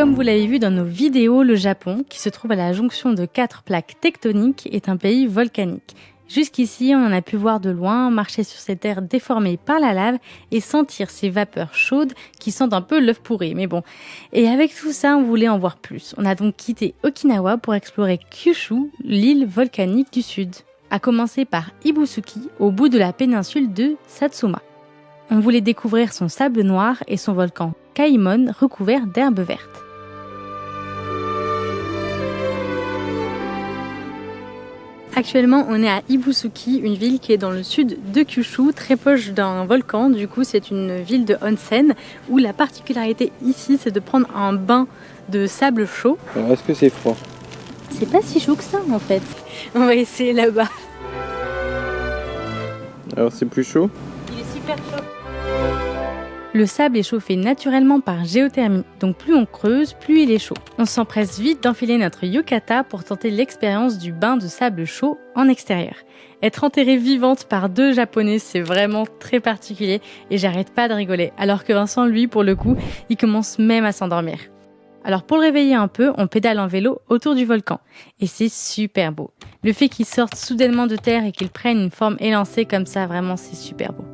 Comme vous l'avez vu dans nos vidéos, le Japon, qui se trouve à la jonction de 4 plaques tectoniques, est un pays volcanique. Jusqu'ici, on en a pu voir de loin, marcher sur ces terres déformées par la lave et sentir ces vapeurs chaudes qui sentent un peu l'œuf pourri, mais bon. Et avec tout ça, on voulait en voir plus. On a donc quitté Okinawa pour explorer Kyushu, l'île volcanique du sud. À commencer par Ibusuki, au bout de la péninsule de Satsuma. On voulait découvrir son sable noir et son volcan Kaimon recouvert d'herbes vertes. Actuellement, on est à Ibusuki, une ville qui est dans le sud de Kyushu, très proche d'un volcan. Du coup, c'est une ville de onsen où la particularité ici, c'est de prendre un bain de sable chaud. Alors, est-ce que c'est froid? C'est pas si chaud que ça en fait. On va essayer là-bas. Alors, c'est plus chaud? Il est super chaud. Le sable est chauffé naturellement par géothermie, donc plus on creuse, plus il est chaud. On s'empresse vite d'enfiler notre yukata pour tenter l'expérience du bain de sable chaud en extérieur. Être enterrée vivante par 2 Japonais, c'est vraiment très particulier et j'arrête pas de rigoler. Alors que Vincent, lui, pour le coup, il commence même à s'endormir. Alors pour le réveiller un peu, on pédale en vélo autour du volcan. Et c'est super beau. Le fait qu'il sorte soudainement de terre et qu'il prenne une forme élancée comme ça, vraiment c'est super beau.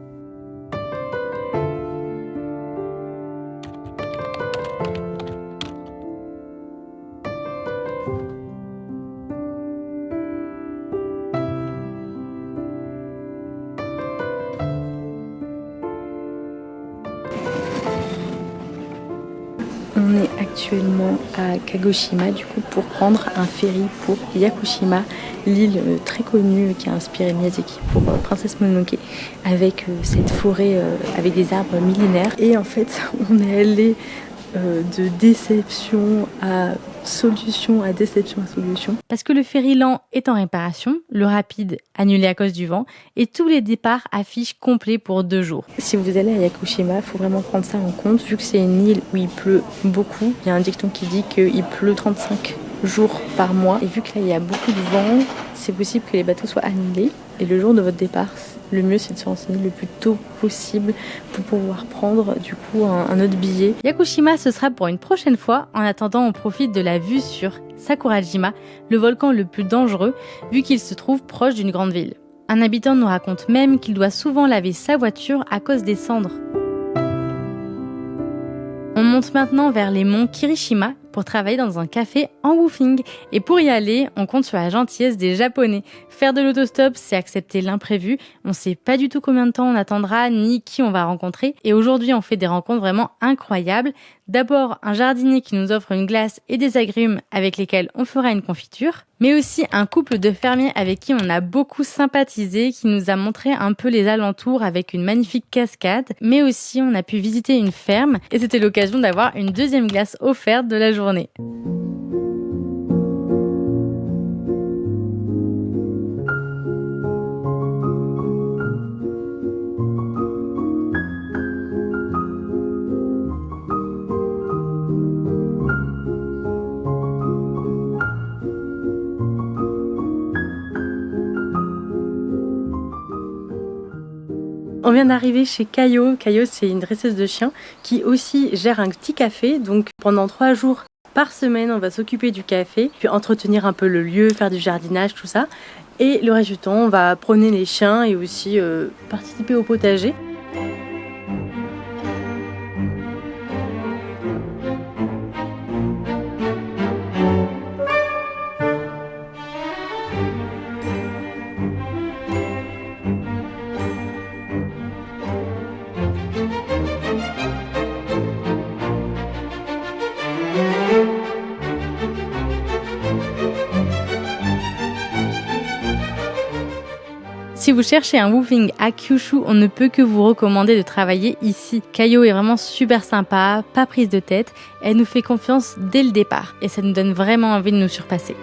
On est actuellement à Kagoshima du coup pour prendre un ferry pour Yakushima, l'île très connue qui a inspiré Miyazaki pour Princesse Mononoke, avec cette forêt avec des arbres millénaires. Et en fait on est allé de déception à solution à déception à solution. Parce que le ferry lent est en réparation, le rapide annulé à cause du vent et tous les départs affichent complet pour 2 jours. Si vous allez à Yakushima, il faut vraiment prendre ça en compte vu que c'est une île où il pleut beaucoup. Il y a un dicton qui dit qu'il pleut 35 jours par mois et vu que là il y a beaucoup de vent, c'est possible que les bateaux soient annulés et le jour de votre départ, le mieux c'est de se renseigner le plus tôt possible pour pouvoir prendre du coup un autre billet. Yakushima ce sera pour une prochaine fois. En attendant, on profite de la vue sur Sakurajima, le volcan le plus dangereux vu qu'il se trouve proche d'une grande ville. Un habitant nous raconte même qu'il doit souvent laver sa voiture à cause des cendres. On monte maintenant vers les monts Kirishima pour travailler dans un café en woofing. Et pour y aller, on compte sur la gentillesse des Japonais. Faire de l'autostop, c'est accepter l'imprévu. On ne sait pas du tout combien de temps on attendra, ni qui on va rencontrer. Et aujourd'hui, on fait des rencontres vraiment incroyables. D'abord, un jardinier qui nous offre une glace et des agrumes avec lesquels on fera une confiture. Mais aussi un couple de fermiers avec qui on a beaucoup sympathisé, qui nous a montré un peu les alentours avec une magnifique cascade. Mais aussi, on a pu visiter une ferme et c'était l'occasion d'avoir une deuxième glace offerte de la journée. On vient d'arriver chez Kayo. Kayo, c'est une dresseuse de chiens qui aussi gère un petit café. Donc pendant 3 jours par semaine, on va s'occuper du café, puis entretenir un peu le lieu, faire du jardinage, tout ça. Et le reste du temps, on va promener les chiens et aussi participer au potager. Si vous cherchez un woofing à Kyushu, on ne peut que vous recommander de travailler ici. Kayo est vraiment super sympa, pas prise de tête, elle nous fait confiance dès le départ et ça nous donne vraiment envie de nous surpasser.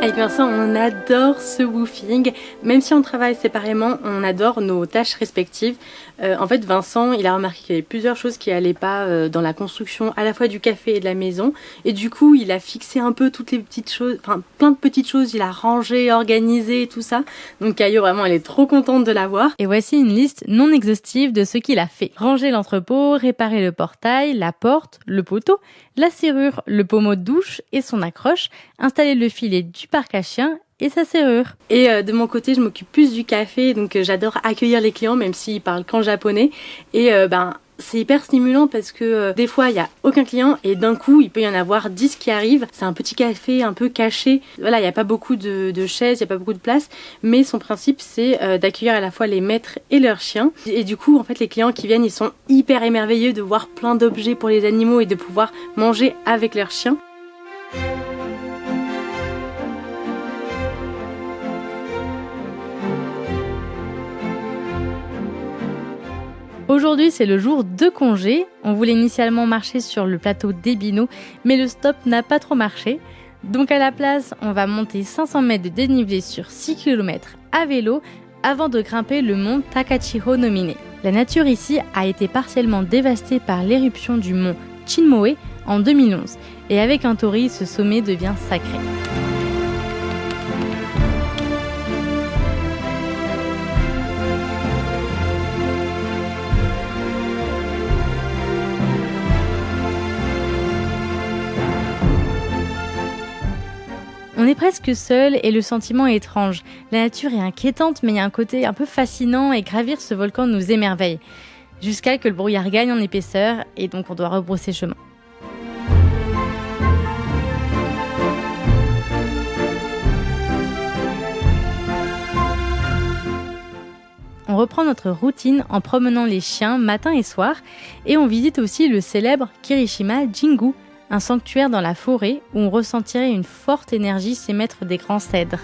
Avec Vincent, on adore ce woofing. Même si on travaille séparément, on adore nos tâches respectives. En fait, Vincent, il a remarqué qu'il y avait plusieurs choses qui allaient pas dans la construction à la fois du café et de la maison. Et du coup, il a fixé un peu toutes les petites choses, enfin plein de petites choses. Il a rangé, organisé, tout ça. Donc Caillou, vraiment, elle est trop contente de l'avoir. Et voici une liste non exhaustive de ce qu'il a fait. Ranger l'entrepôt, réparer le portail, la porte, le poteau, la serrure, le pommeau de douche et son accroche, installer le filet du parc à chiens et sa serrure. Et de mon côté, je m'occupe plus du café, donc j'adore accueillir les clients, même s'ils parlent qu'en japonais. Et c'est hyper stimulant parce que des fois, il n'y a aucun client et d'un coup, il peut y en avoir 10 qui arrivent. C'est un petit café un peu caché. Voilà, il n'y a pas beaucoup de chaises, il n'y a pas beaucoup de place. Mais son principe, c'est d'accueillir à la fois les maîtres et leurs chiens. Et du coup, en fait, les clients qui viennent, ils sont hyper émerveillés de voir plein d'objets pour les animaux et de pouvoir manger avec leurs chiens. Aujourd'hui, c'est le jour de congé. On voulait initialement marcher sur le plateau d'Ebino, mais le stop n'a pas trop marché. Donc à la place, on va monter 500 mètres de dénivelé sur 6 km à vélo avant de grimper le mont Takachiho no Mine. La nature ici a été partiellement dévastée par l'éruption du mont Chinmoe en 2011. Et avec un tori, ce sommet devient sacré. On est presque seul et le sentiment est étrange. La nature est inquiétante, mais il y a un côté un peu fascinant et gravir ce volcan nous émerveille. Jusqu'à que le brouillard gagne en épaisseur et donc on doit rebrousser chemin. On reprend notre routine en promenant les chiens matin et soir et on visite aussi le célèbre Kirishima Jingu, un sanctuaire dans la forêt où on ressentirait une forte énergie s'émettre des grands cèdres.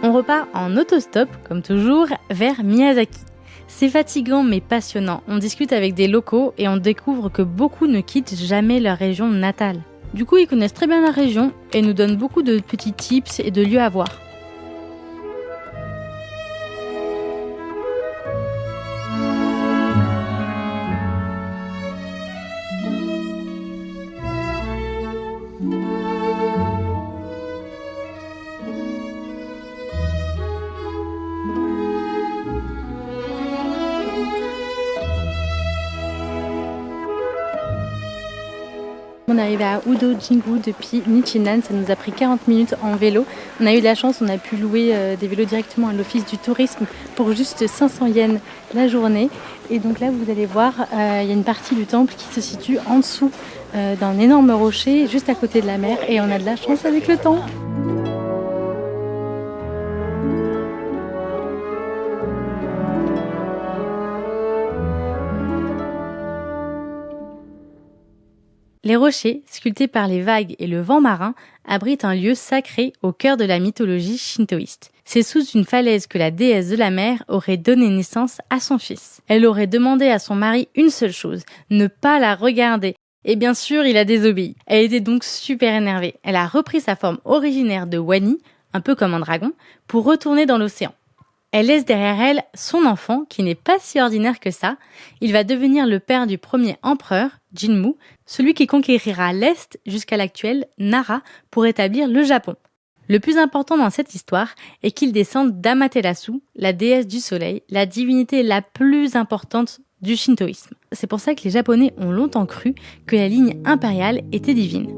On repart en autostop, comme toujours, vers Miyazaki. C'est fatigant mais passionnant. On discute avec des locaux et on découvre que beaucoup ne quittent jamais leur région natale. Du coup, ils connaissent très bien la région et nous donnent beaucoup de petits tips et de lieux à voir. On est arrivé à Udo Jingu depuis Nichinan, ça nous a pris 40 minutes en vélo. On a eu de la chance, on a pu louer des vélos directement à l'office du tourisme pour juste 500 yens la journée. Et donc là, vous allez voir, il y a une partie du temple qui se situe en dessous d'un énorme rocher, juste à côté de la mer. Et on a de la chance avec le temps. Les rochers, sculptés par les vagues et le vent marin, abritent un lieu sacré au cœur de la mythologie shintoïste. C'est sous une falaise que la déesse de la mer aurait donné naissance à son fils. Elle aurait demandé à son mari une seule chose, ne pas la regarder. Et bien sûr, il a désobéi. Elle était donc super énervée. Elle a repris sa forme originaire de Wani, un peu comme un dragon, pour retourner dans l'océan. Elle laisse derrière elle son enfant, qui n'est pas si ordinaire que ça. Il va devenir le père du premier empereur, Jinmu, celui qui conquérira l'Est jusqu'à l'actuel Nara pour établir le Japon. Le plus important dans cette histoire est qu'il descende d'Amaterasu, la déesse du soleil, la divinité la plus importante du shintoïsme. C'est pour ça que les Japonais ont longtemps cru que la ligne impériale était divine.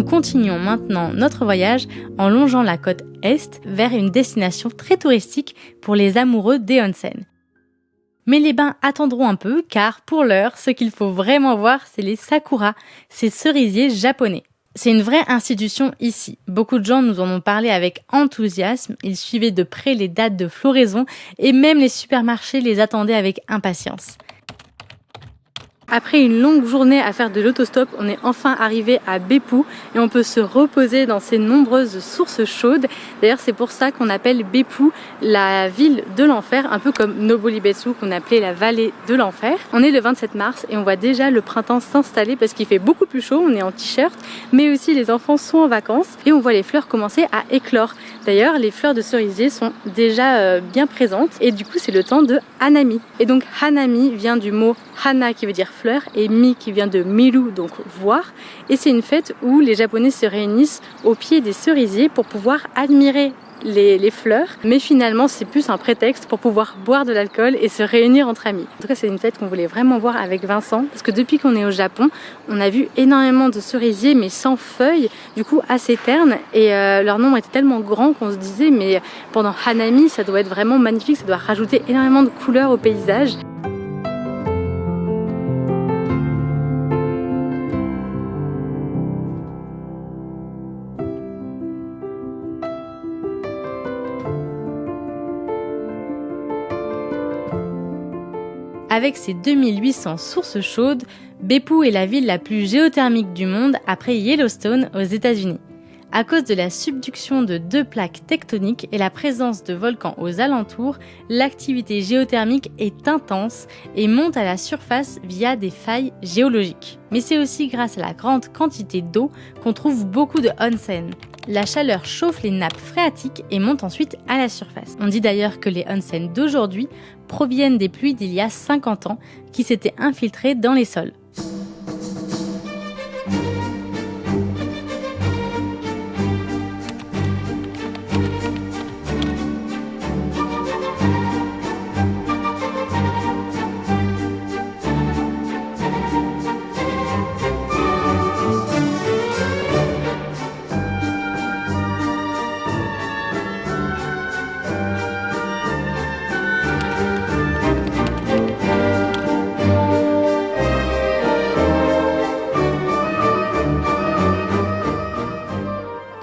continuons maintenant notre voyage en longeant la côte est vers une destination très touristique pour les amoureux des onsen. Mais les bains attendront un peu car pour l'heure, ce qu'il faut vraiment voir, c'est les sakura, ces cerisiers japonais. C'est une vraie institution ici. Beaucoup de gens nous en ont parlé avec enthousiasme, ils suivaient de près les dates de floraison et même les supermarchés les attendaient avec impatience. Après une longue journée à faire de l'autostop, on est enfin arrivé à Beppu et on peut se reposer dans ces nombreuses sources chaudes. D'ailleurs, c'est pour ça qu'on appelle Beppu la ville de l'enfer, un peu comme Nobolibetsu qu'on appelait la vallée de l'enfer. On est le 27 mars et on voit déjà le printemps s'installer parce qu'il fait beaucoup plus chaud, on est en t-shirt, mais aussi les enfants sont en vacances et on voit les fleurs commencer à éclore. D'ailleurs, les fleurs de cerisier sont déjà bien présentes et du coup, c'est le temps de Hanami. Et donc, Hanami vient du mot Hana qui veut dire fleur et Mi qui vient de Miru, donc voir. Et c'est une fête où les Japonais se réunissent au pied des cerisiers pour pouvoir admirer les fleurs, mais finalement c'est plus un prétexte pour pouvoir boire de l'alcool et se réunir entre amis. En tout cas, c'est une fête qu'on voulait vraiment voir avec Vincent parce que depuis qu'on est au Japon, on a vu énormément de cerisiers mais sans feuilles, du coup assez ternes, et leur nombre était tellement grand qu'on se disait mais pendant Hanami ça doit être vraiment magnifique, ça doit rajouter énormément de couleurs au paysage. Avec ses 2800 sources chaudes, Beppu est la ville la plus géothermique du monde après Yellowstone aux États-Unis. À cause de la subduction de 2 plaques tectoniques et la présence de volcans aux alentours, l'activité géothermique est intense et monte à la surface via des failles géologiques. Mais c'est aussi grâce à la grande quantité d'eau qu'on trouve beaucoup de onsen. La chaleur chauffe les nappes phréatiques et monte ensuite à la surface. On dit d'ailleurs que les onsen d'aujourd'hui proviennent des pluies d'il y a 50 ans qui s'étaient infiltrées dans les sols.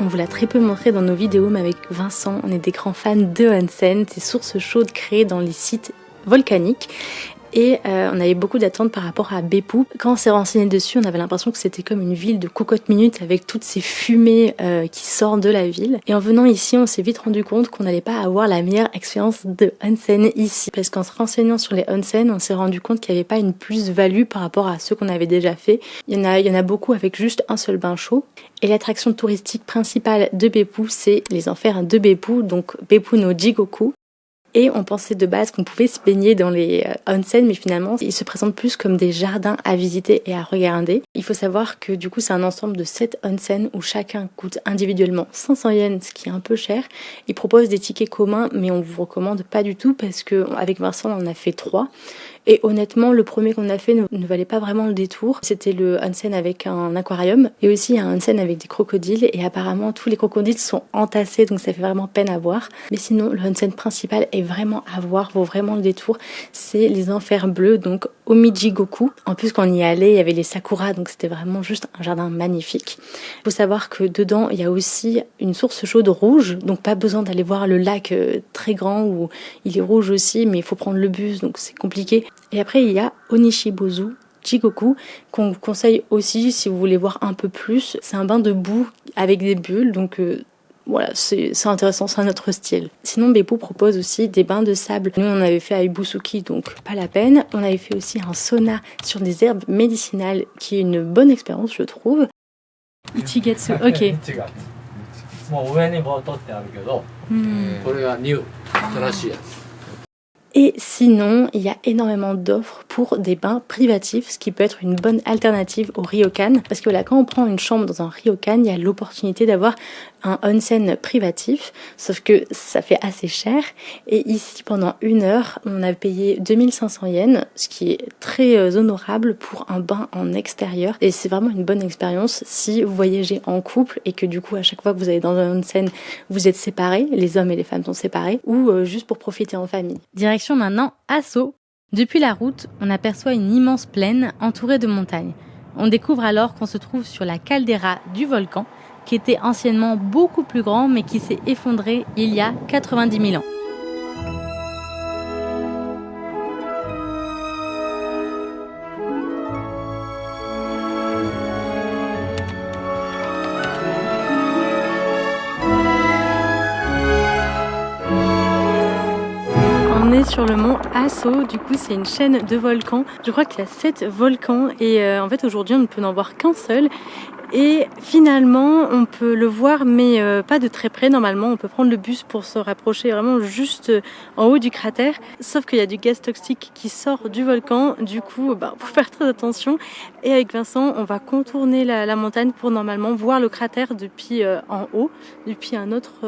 On vous l'a très peu montré dans nos vidéos, mais avec Vincent, on est des grands fans de onsen, ces sources chaudes créées dans les sites volcaniques. Et on avait beaucoup d'attentes par rapport à Beppu. Quand on s'est renseigné dessus, on avait l'impression que c'était comme une ville de cocotte minute avec toutes ces fumées qui sortent de la ville. Et en venant ici, on s'est vite rendu compte qu'on n'allait pas avoir la meilleure expérience de onsen ici. Parce qu'en se renseignant sur les onsen, on s'est rendu compte qu'il n'y avait pas une plus-value par rapport à ceux qu'on avait déjà fait. Il y en a beaucoup avec juste un seul bain chaud. Et l'attraction touristique principale de Beppu, c'est les enfers de Beppu, donc Beppu no Jigoku. Et on pensait de base qu'on pouvait se baigner dans les onsen, mais finalement, ils se présentent plus comme des jardins à visiter et à regarder. Il faut savoir que du coup, c'est un ensemble de 7 onsen où chacun coûte individuellement 500 yens, ce qui est un peu cher. Ils proposent des tickets communs, mais on vous recommande pas du tout parce que avec Vincent, on en a fait 3. Et honnêtement, le premier qu'on a fait ne valait pas vraiment le détour. C'était le onsen avec un aquarium et aussi un onsen avec des crocodiles. Et apparemment, tous les crocodiles sont entassés, donc ça fait vraiment peine à voir. Mais sinon, le onsen principal est vraiment à voir, vaut vraiment le détour. C'est les enfers bleus, donc Omijigoku. En plus, quand on y allait, il y avait les sakura, donc c'était vraiment juste un jardin magnifique. Il faut savoir que dedans, il y a aussi une source chaude rouge, donc pas besoin d'aller voir le lac très grand où il est rouge aussi, mais il faut prendre le bus, donc c'est compliqué. Et après, il y a Onishibozu Jigoku, qu'on vous conseille aussi si vous voulez voir un peu plus. C'est un bain de boue avec des bulles, donc voilà, c'est intéressant, c'est un autre style. Sinon, Beppu propose aussi des bains de sable. Nous, on avait fait à Ibusuki, donc pas la peine. On avait fait aussi un sauna sur des herbes médicinales, qui est une bonne expérience, je trouve. Ichigatsu, ok. もう上にもう取ってあるけど、これはニュー新しいやつ。 Et sinon, il y a énormément d'offres pour des bains privatifs, ce qui peut être une bonne alternative au ryokan. Parce que là, quand on prend une chambre dans un ryokan, il y a l'opportunité d'avoir un onsen privatif, sauf que ça fait assez cher. Et ici, pendant 1 heure, on a payé 2500 yens, ce qui est très honorable pour un bain en extérieur. Et c'est vraiment une bonne expérience si vous voyagez en couple et que du coup, à chaque fois que vous allez dans un onsen, vous êtes séparés, les hommes et les femmes sont séparés, ou juste pour profiter en famille. Direction maintenant Asso. Depuis la route, on aperçoit une immense plaine entourée de montagnes. On découvre alors qu'on se trouve sur la caldeira du volcan, qui était anciennement beaucoup plus grand, mais qui s'est effondré il y a 90 000 ans. On est sur le mont Asso, du coup c'est une chaîne de volcans. Je crois qu'il y a 7 volcans et en fait aujourd'hui on ne peut en voir qu'un seul. Et finalement, on peut le voir, mais pas de très près. Normalement, on peut prendre le bus pour se rapprocher vraiment juste en haut du cratère. Sauf qu'il y a du gaz toxique qui sort du volcan. Du coup, faut faire très attention. Et avec Vincent, on va contourner la montagne pour normalement voir le cratère depuis en haut, depuis un autre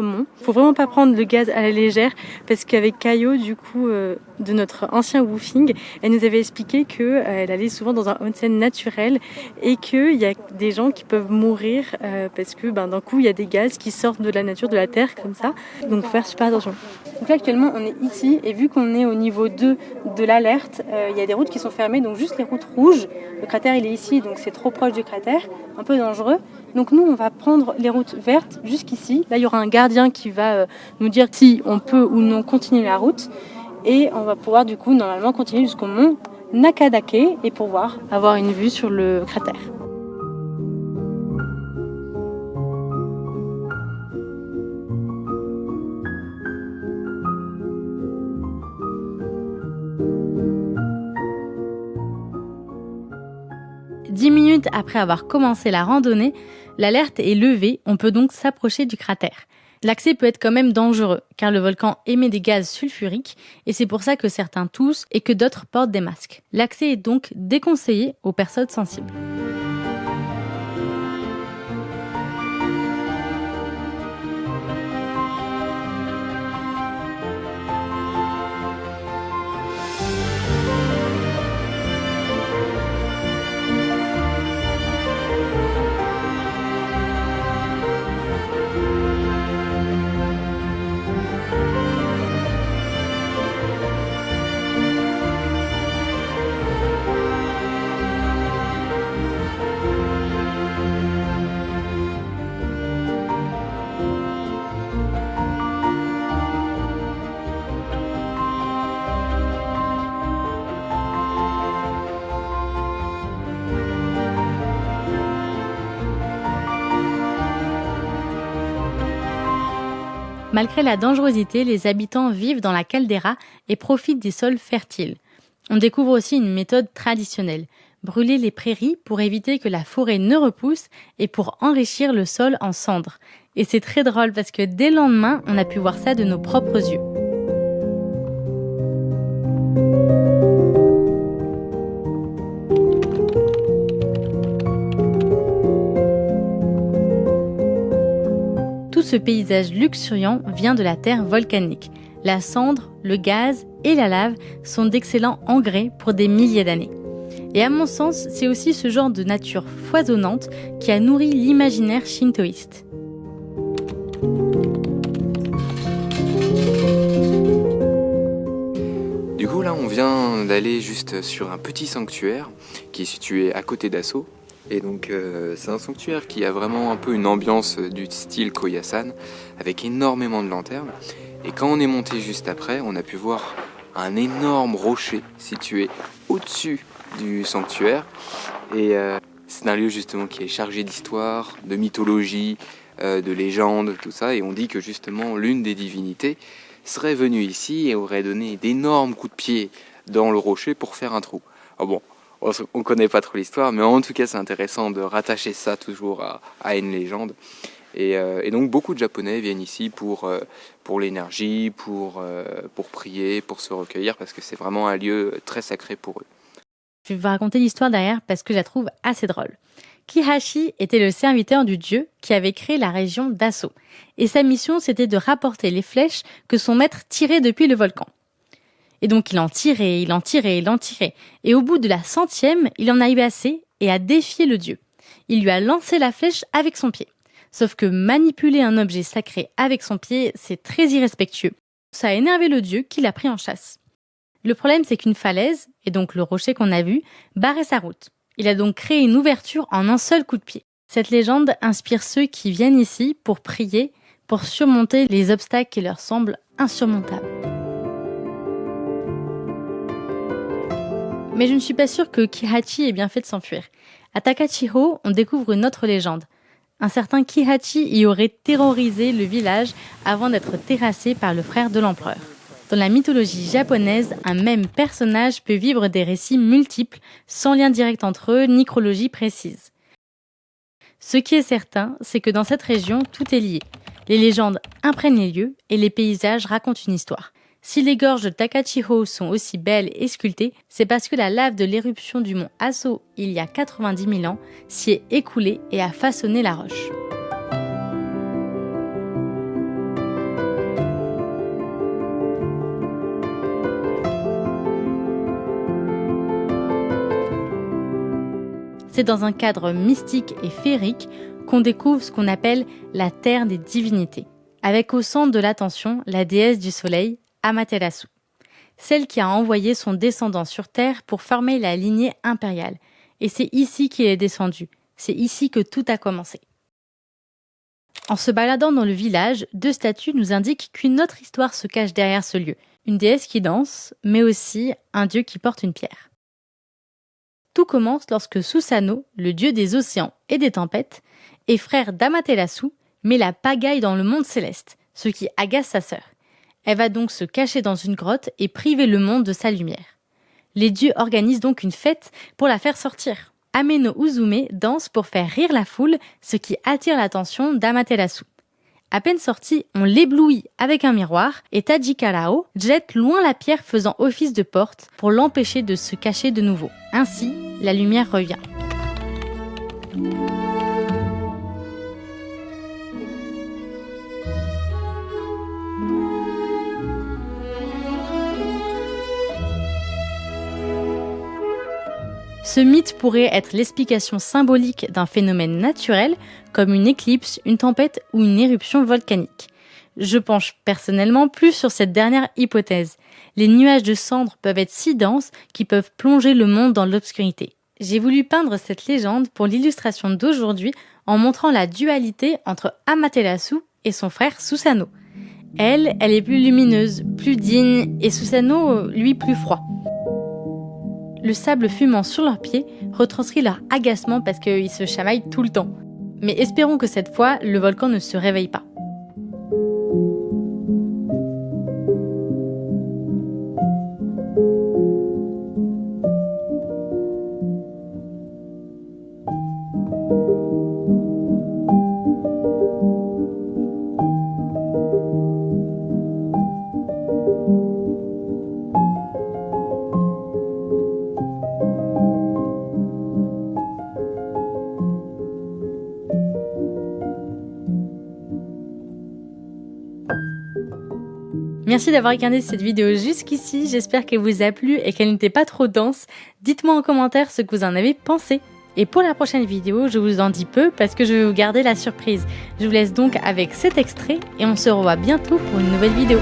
mont. Faut vraiment pas prendre le gaz à la légère, parce qu'avec Caio, du coup, de notre ancien woofing, elle nous avait expliqué qu'elle allait souvent dans un onsen naturel et qu'il y a des gens qui peuvent mourir parce que d'un coup il y a des gaz qui sortent de la nature, de la terre comme ça, donc faut faire super attention. Donc là actuellement on est ici et vu qu'on est au niveau 2 de l'alerte, il y a des routes qui sont fermées, donc juste les routes rouges. Le cratère il est ici, donc c'est trop proche du cratère, un peu dangereux. Donc nous on va prendre les routes vertes jusqu'ici. Là il y aura un gardien qui va nous dire si on peut ou non continuer la route et on va pouvoir du coup normalement continuer jusqu'au mont Nakadake et pouvoir avoir une vue sur le cratère. Dix minutes après avoir commencé la randonnée, l'alerte est levée, on peut donc s'approcher du cratère. L'accès peut être quand même dangereux, car le volcan émet des gaz sulfuriques, et c'est pour ça que certains toussent et que d'autres portent des masques. L'accès est donc déconseillé aux personnes sensibles. Malgré la dangerosité, les habitants vivent dans la caldeira et profitent des sols fertiles. On découvre aussi une méthode traditionnelle, brûler les prairies pour éviter que la forêt ne repousse et pour enrichir le sol en cendres. Et c'est très drôle parce que dès le lendemain, on a pu voir ça de nos propres yeux. Tout ce paysage luxuriant vient de la terre volcanique. La cendre, le gaz et la lave sont d'excellents engrais pour des milliers d'années. Et à mon sens, c'est aussi ce genre de nature foisonnante qui a nourri l'imaginaire shintoïste. Du coup, là, on vient d'aller juste sur un petit sanctuaire qui est situé à côté d'Asso. Et donc, c'est un sanctuaire qui a vraiment un peu une ambiance du style Koyasan, avec énormément de lanternes. Et quand on est monté juste après, on a pu voir un énorme rocher situé au-dessus du sanctuaire. Et c'est un lieu justement qui est chargé d'histoire, de mythologie, de légendes, tout ça. Et on dit que justement, l'une des divinités serait venue ici et aurait donné d'énormes coups de pied dans le rocher pour faire un trou. Alors bon, on connaît pas trop l'histoire, mais en tout cas c'est intéressant de rattacher ça toujours à une légende. Et donc beaucoup de Japonais viennent ici pour l'énergie, pour prier, pour se recueillir, parce que c'est vraiment un lieu très sacré pour eux. Je vais vous raconter l'histoire derrière parce que je la trouve assez drôle. Kihachi était le serviteur du dieu qui avait créé la région d'Asso. Et sa mission, c'était de rapporter les flèches que son maître tirait depuis le volcan. Et donc il en tirait, il en tirait, il en tirait. Et au bout de la 100e, il en a eu assez et a défié le dieu. Il lui a lancé la flèche avec son pied. Sauf que manipuler un objet sacré avec son pied, c'est très irrespectueux. Ça a énervé le dieu qui l'a pris en chasse. Le problème, c'est qu'une falaise, et donc le rocher qu'on a vu, barrait sa route. Il a donc créé une ouverture en un seul coup de pied. Cette légende inspire ceux qui viennent ici pour prier, pour surmonter les obstacles qui leur semblent insurmontables. Mais je ne suis pas sûre que Kihachi ait bien fait de s'enfuir. À Takachiho, on découvre une autre légende. Un certain Kihachi y aurait terrorisé le village avant d'être terrassé par le frère de l'empereur. Dans la mythologie japonaise, un même personnage peut vivre des récits multiples, sans lien direct entre eux ni chronologie précise. Ce qui est certain, c'est que dans cette région, tout est lié. Les légendes imprègnent les lieux et les paysages racontent une histoire. Si les gorges de Takachiho sont aussi belles et sculptées, c'est parce que la lave de l'éruption du mont Aso, il y a 90 000 ans, s'y est écoulée et a façonné la roche. C'est dans un cadre mystique et féerique qu'on découvre ce qu'on appelle la terre des divinités, avec au centre de l'attention la déesse du soleil, Amaterasu, celle qui a envoyé son descendant sur Terre pour former la lignée impériale. Et c'est ici qu'il est descendu, c'est ici que tout a commencé. En se baladant dans le village, 2 statues nous indiquent qu'une autre histoire se cache derrière ce lieu. Une déesse qui danse, mais aussi un dieu qui porte une pierre. Tout commence lorsque Susanoo, le dieu des océans et des tempêtes, et frère d'Amaterasu, met la pagaille dans le monde céleste, ce qui agace sa sœur. Elle va donc se cacher dans une grotte et priver le monde de sa lumière. Les dieux organisent donc une fête pour la faire sortir. Ame no Uzume danse pour faire rire la foule, ce qui attire l'attention d'Amaterasu. À peine sorti, on l'éblouit avec un miroir et Tajikarao jette loin la pierre faisant office de porte pour l'empêcher de se cacher de nouveau. Ainsi, la lumière revient. Ce mythe pourrait être l'explication symbolique d'un phénomène naturel, comme une éclipse, une tempête ou une éruption volcanique. Je penche personnellement plus sur cette dernière hypothèse. Les nuages de cendres peuvent être si denses qu'ils peuvent plonger le monde dans l'obscurité. J'ai voulu peindre cette légende pour l'illustration d'aujourd'hui en montrant la dualité entre Amaterasu et son frère Susanoo. Elle est plus lumineuse, plus digne, et Susanoo, lui, plus froid. Le sable fumant sur leurs pieds retranscrit leur agacement parce qu'ils se chamaillent tout le temps. Mais espérons que cette fois, le volcan ne se réveille pas. Merci d'avoir regardé cette vidéo jusqu'ici, j'espère qu'elle vous a plu et qu'elle n'était pas trop dense. Dites-moi en commentaire ce que vous en avez pensé. Et pour la prochaine vidéo, je vous en dis peu parce que je vais vous garder la surprise. Je vous laisse donc avec cet extrait et on se revoit bientôt pour une nouvelle vidéo.